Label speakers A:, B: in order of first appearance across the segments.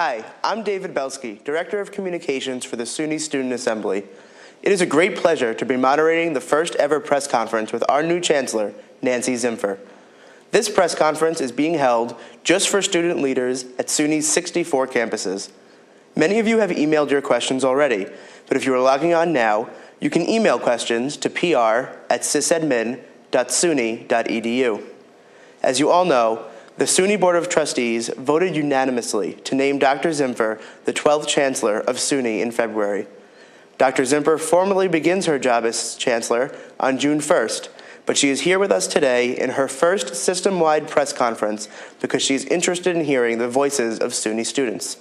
A: Hi, I'm David Belsky, Director of Communications for the SUNY Student Assembly. It is a great pleasure to be moderating the first ever press conference with our new Chancellor, Nancy Zimpher. This press conference is being held just for student leaders at SUNY's 64 campuses. Many of you have emailed your questions already, but if you are logging on now, you can email questions to pr@sysadmin.suny.edu. As you all know, the SUNY Board of Trustees voted unanimously to name Dr. Zimpher the 12th Chancellor of SUNY in February. Dr. Zimpher formally begins her job as Chancellor on June 1st, but she is here with us today in her first system-wide press conference because she is interested in hearing the voices of SUNY students.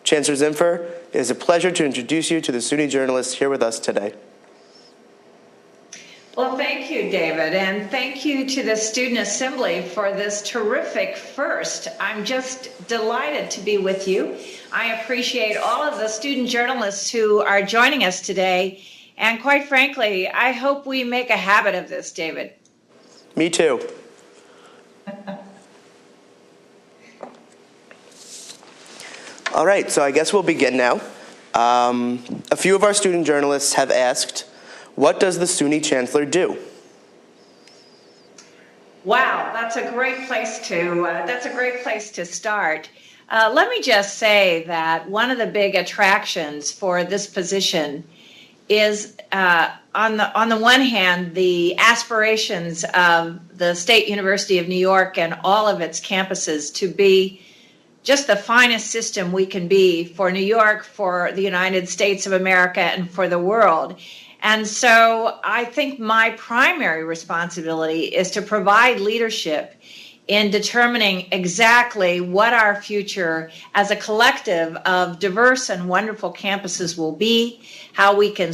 A: Chancellor Zimpher, it is a pleasure to introduce you to the SUNY journalists here with us today.
B: Well, thank you, David, and thank you to the Student Assembly for this terrific first. I'm just delighted to be with you. I appreciate all of the student journalists who are joining us today, and quite frankly, I hope we make a habit of this, David.
A: Me too. All right, so I guess we'll begin now. A few of our student journalists have asked, what does the SUNY Chancellor do?
B: Wow, that's a great place to start. Let me just say that one of the big attractions for this position is, on the one hand, the aspirations of the State University of New York and all of its campuses to be just the finest system we can be for New York, for the United States of America, and for the world. And so I think my primary responsibility is to provide leadership in determining exactly what our future as a collective of diverse and wonderful campuses will be, how we can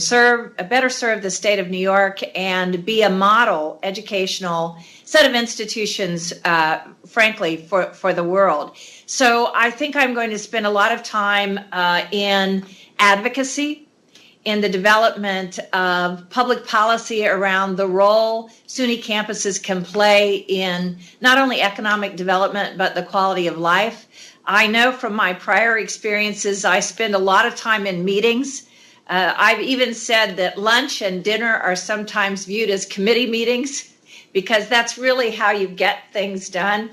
B: better serve the state of New York and be a model educational set of institutions, frankly, for the world. So I think I'm going to spend a lot of time in advocacy, in the development of public policy around the role SUNY campuses can play in not only economic development, but the quality of life. I know from my prior experiences, I spend a lot of time in meetings. I've even said that lunch and dinner are sometimes viewed as committee meetings because that's really how you get things done.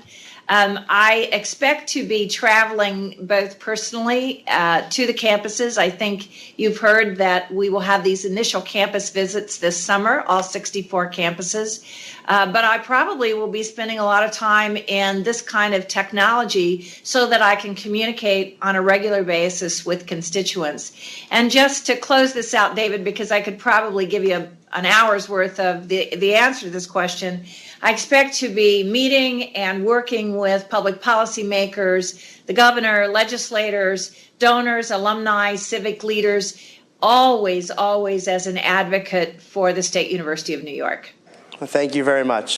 B: I expect to be traveling both personally to the campuses. I think you've heard that we will have these initial campus visits this summer, all 64 campuses. But I probably will be spending a lot of time in this kind of technology so that I can communicate on a regular basis with constituents. And just to close this out, David, because I could probably give you an hour's worth of the answer to this question, I expect to be meeting and working with public policy makers, the governor, legislators, donors, alumni, civic leaders, always as an advocate for the State University of New York.
A: Well, thank you very much.